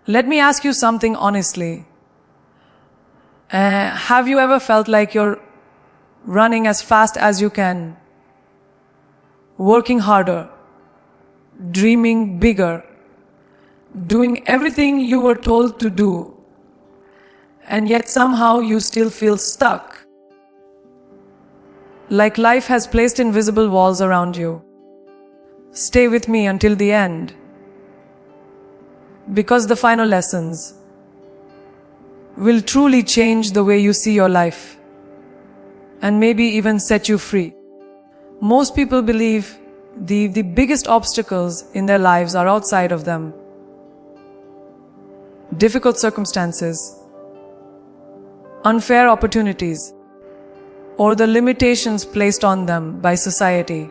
Let me ask you something honestly. Have you ever felt like you're running as fast as you can, working harder, dreaming bigger, doing everything you were told to do, and yet somehow you still feel stuck? Like life has placed invisible walls around you. Stay with me until the end, because the final lessons will truly change the way you see your life and maybe even set you free. Most people believe the biggest obstacles in their lives are outside of them. Difficult circumstances, unfair opportunities, or the limitations placed on them by society.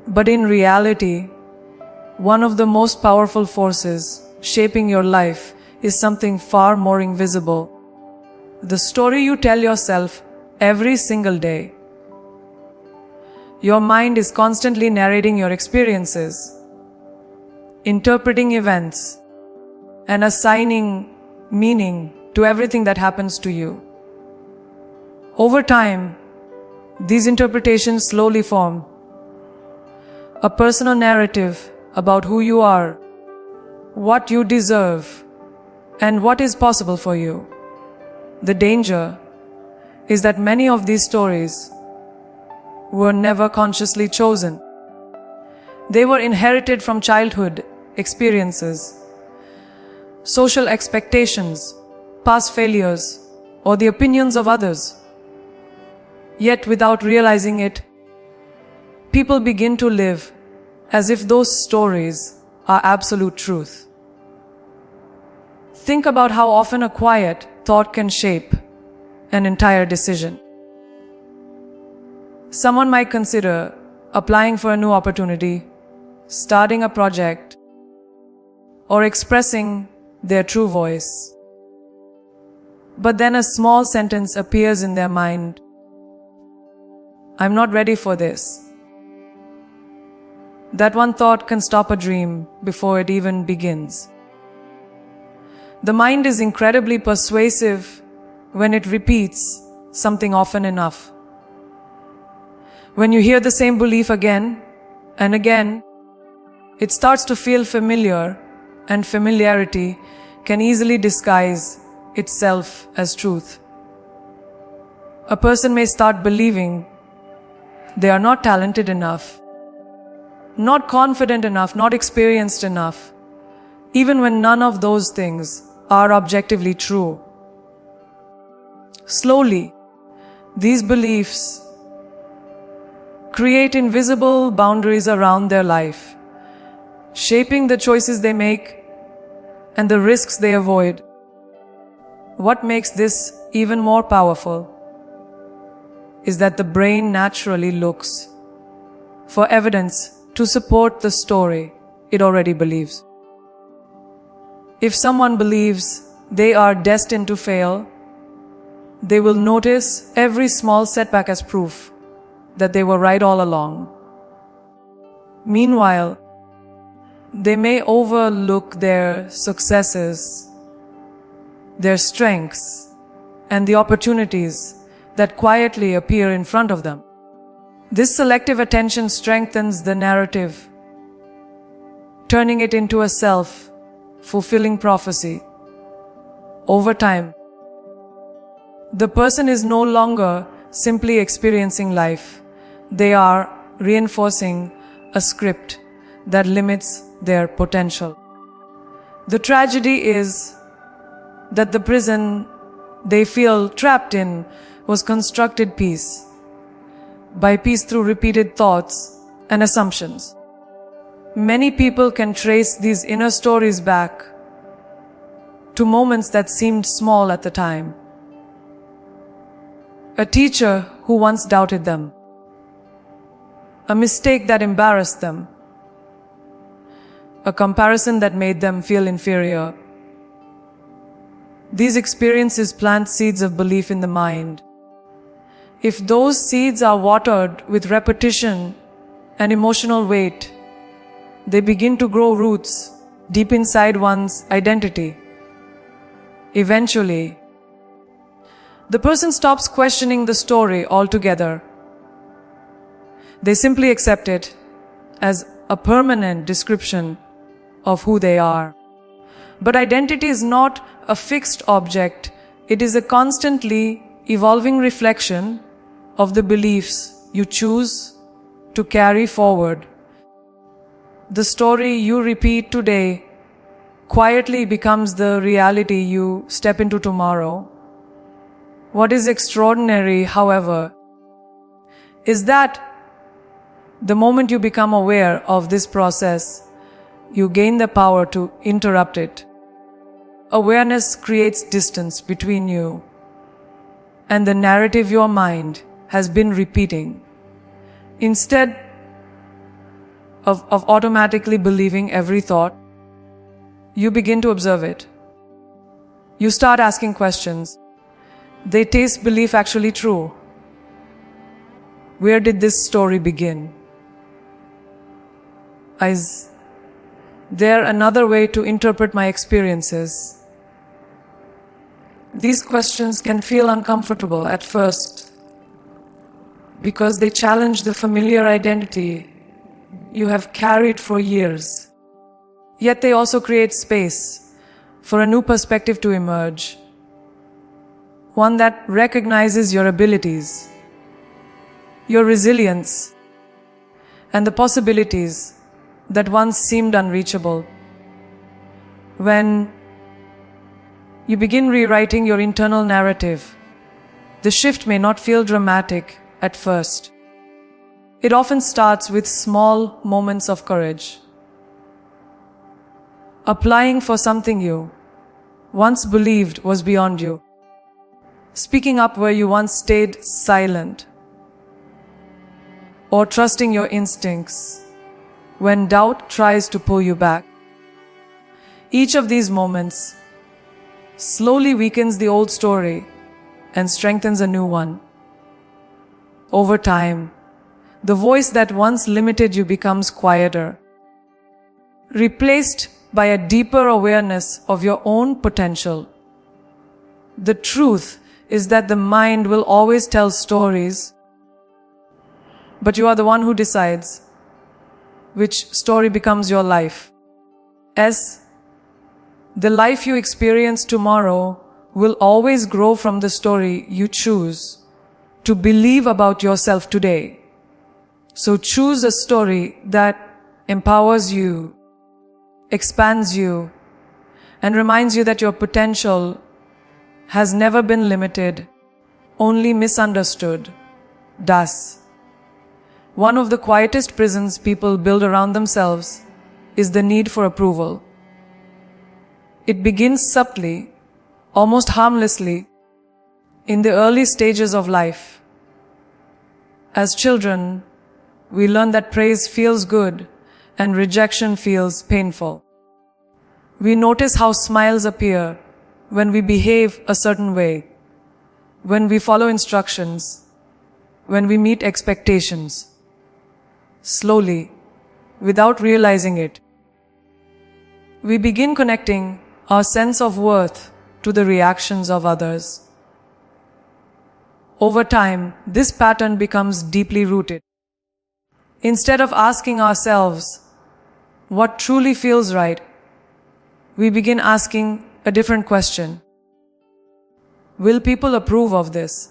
But in reality, one of the most powerful forces shaping your life is something far more invisible. The story you tell yourself every single day. Your mind is constantly narrating your experiences, interpreting events, and assigning meaning to everything that happens to you. Over time, these interpretations slowly form a personal narrative about who you are, what you deserve, and what is possible for you. The danger is that many of these stories were never consciously chosen. They were inherited from childhood experiences, social expectations, past failures, or the opinions of others. Yet without realizing it, people begin to live as if those stories are absolute truth. Think about how often a quiet thought can shape an entire decision. Someone might consider applying for a new opportunity, starting a project, or expressing their true voice. But then a small sentence appears in their mind. I'm not ready for this. That one thought can stop a dream before it even begins. The mind is incredibly persuasive when it repeats something often enough. When you hear the same belief again and again, it starts to feel familiar, and familiarity can easily disguise itself as truth. A person may start believing they are not talented enough, not confident enough, not experienced enough, even when none of those things are objectively true. Slowly, these beliefs create invisible boundaries around their life, shaping the choices they make and the risks they avoid. What makes this even more powerful is that the brain naturally looks for evidence to support the story it already believes. If someone believes they are destined to fail, they will notice every small setback as proof that they were right all along. Meanwhile, they may overlook their successes, their strengths, and the opportunities that quietly appear in front of them. This selective attention strengthens the narrative, turning it into a self-fulfilling prophecy. Over time, the person is no longer simply experiencing life. They are reinforcing a script that limits their potential. The tragedy is that the prison they feel trapped in was constructed piece by piece through repeated thoughts and assumptions. Many people can trace these inner stories back to moments that seemed small at the time. A teacher who once doubted them, a mistake that embarrassed them, a comparison that made them feel inferior. These experiences plant seeds of belief in the mind. If those seeds are watered with repetition and emotional weight, they begin to grow roots deep inside one's identity. Eventually, the person stops questioning the story altogether. They simply accept it as a permanent description of who they are. But identity is not a fixed object. It is a constantly evolving reflection of the beliefs you choose to carry forward. The story you repeat today quietly becomes the reality you step into tomorrow. What is extraordinary, however, is that the moment you become aware of this process, you gain the power to interrupt it. Awareness creates distance between you and the narrative your mind has been repeating. Instead of automatically believing every thought, you begin to observe it. You start asking questions. They taste belief actually true? Where did this story begin? Is there another way to interpret my experiences? These questions can feel uncomfortable at first because they challenge the familiar identity you have carried for years. Yet they also create space for a new perspective to emerge, one that recognizes your abilities, your resilience, and the possibilities that once seemed unreachable. When you begin rewriting your internal narrative, the shift may not feel dramatic at first. It often starts with small moments of courage. Applying for something you once believed was beyond you. Speaking up where you once stayed silent. Or trusting your instincts when doubt tries to pull you back. Each of these moments slowly weakens the old story and strengthens a new one. Over time, the voice that once limited you becomes quieter, replaced by a deeper awareness of your own potential. The truth is that the mind will always tell stories, but you are the one who decides which story becomes your life. As the life you experience tomorrow will always grow from the story you choose to believe about yourself today. So choose a story that empowers you, expands you, and reminds you that your potential has never been limited, only misunderstood. Thus, one of the quietest prisons people build around themselves is the need for approval. It begins subtly, almost harmlessly, in the early stages of life. As children, we learn that praise feels good and rejection feels painful. We notice how smiles appear when we behave a certain way, when we follow instructions, when we meet expectations. Slowly, without realizing it, we begin connecting our sense of worth to the reactions of others. Over time, this pattern becomes deeply rooted. Instead of asking ourselves what truly feels right, we begin asking a different question. Will people approve of this?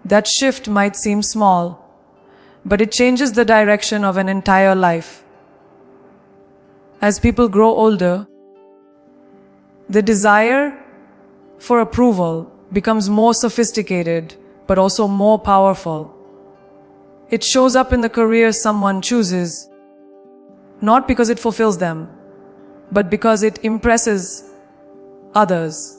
That shift might seem small, but it changes the direction of an entire life. As people grow older, the desire for approval becomes more sophisticated, but also more powerful. It shows up in the career someone chooses, not because it fulfills them, but because it impresses others.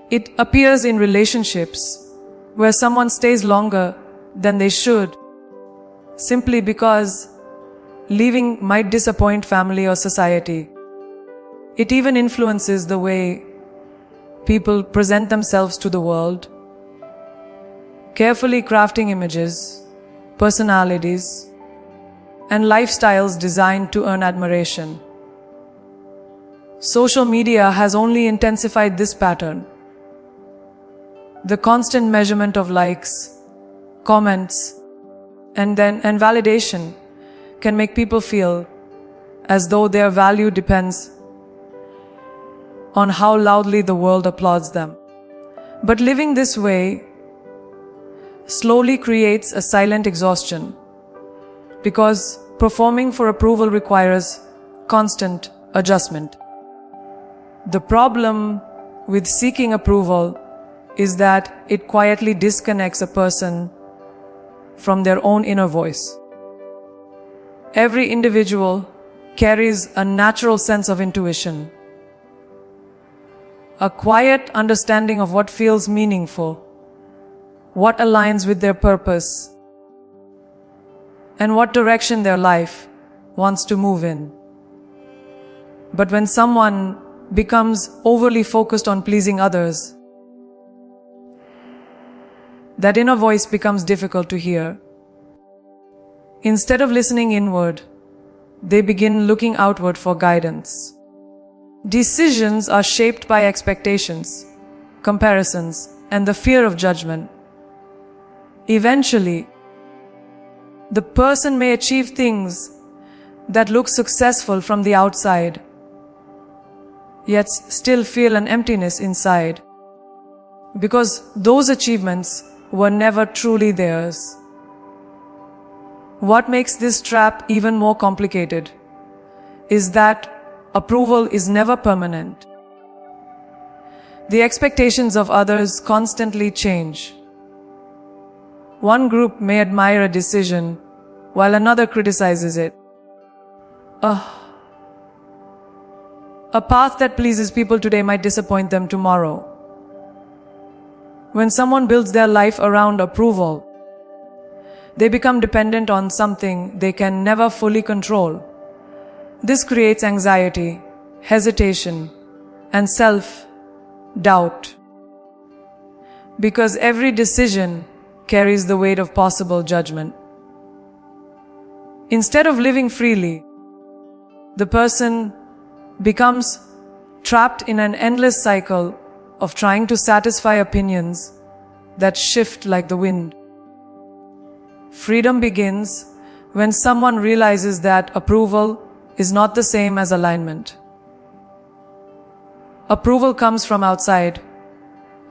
It appears in relationships where someone stays longer than they should, simply because leaving might disappoint family or society. It even influences the way people present themselves to the world, carefully crafting images, personalities, and lifestyles designed to earn admiration. Social media has only intensified this pattern. The constant measurement of likes, comments, and validation can make people feel as though their value depends on how loudly the world applauds them. But living this way slowly creates a silent exhaustion, because performing for approval requires constant adjustment. The problem with seeking approval is that it quietly disconnects a person from their own inner voice. Every individual carries a natural sense of intuition, a quiet understanding of what feels meaningful, what aligns with their purpose, and what direction their life wants to move in. But when someone becomes overly focused on pleasing others, that inner voice becomes difficult to hear. Instead of listening inward, they begin looking outward for guidance. Decisions are shaped by expectations, comparisons, and the fear of judgment. Eventually, the person may achieve things that look successful from the outside, yet still feel an emptiness inside, because those achievements were never truly theirs. What makes this trap even more complicated is that approval is never permanent. The expectations of others constantly change. One group may admire a decision while another criticizes it. A path that pleases people today might disappoint them tomorrow. When someone builds their life around approval, they become dependent on something they can never fully control. This creates anxiety, hesitation, and self-doubt, because every decision carries the weight of possible judgment. Instead of living freely, the person becomes trapped in an endless cycle of trying to satisfy opinions that shift like the wind. Freedom begins when someone realizes that approval is not the same as alignment. Approval comes from outside.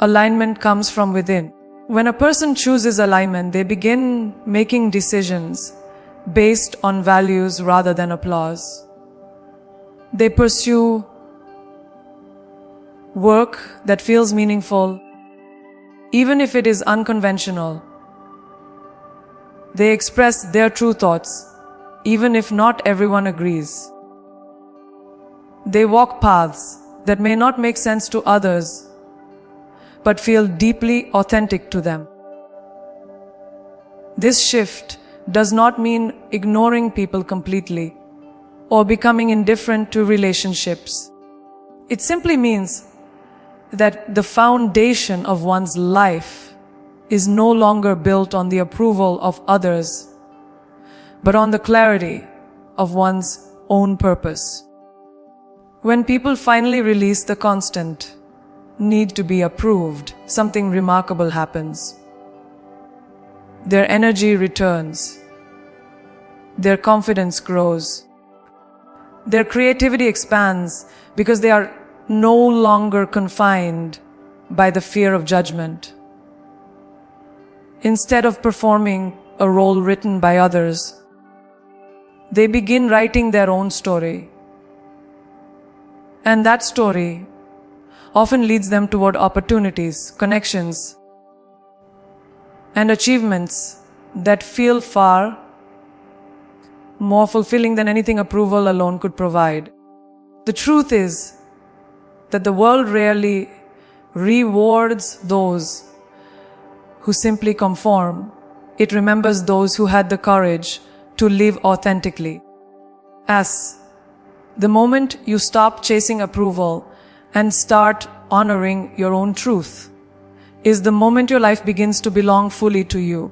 Alignment comes from within. When a person chooses alignment, they begin making decisions based on values rather than applause. They pursue work that feels meaningful, even if it is unconventional. They express their true thoughts, even if not everyone agrees. They walk paths that may not make sense to others, but feel deeply authentic to them. This shift does not mean ignoring people completely or becoming indifferent to relationships. It simply means that the foundation of one's life is no longer built on the approval of others, but on the clarity of one's own purpose. When people finally release the constant need to be approved, something remarkable happens. Their energy returns. Their confidence grows. Their creativity expands because they are no longer confined by the fear of judgment. Instead of performing a role written by others, they begin writing their own story. And that story often leads them toward opportunities, connections, and achievements that feel far more fulfilling than anything approval alone could provide. The truth is that the world rarely rewards those who simply conform. It remembers those who had the courage to live authentically. As the moment you stop chasing approval and start honoring your own truth, is the moment your life begins to belong fully to you.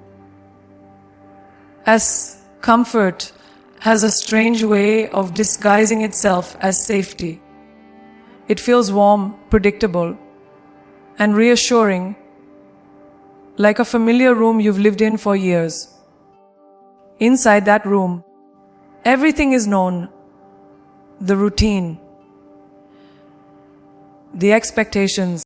As comfort has a strange way of disguising itself as safety. It feels warm, predictable, and reassuring, like a familiar room you've lived in for years. Inside that room, everything is known: the routine, the expectations,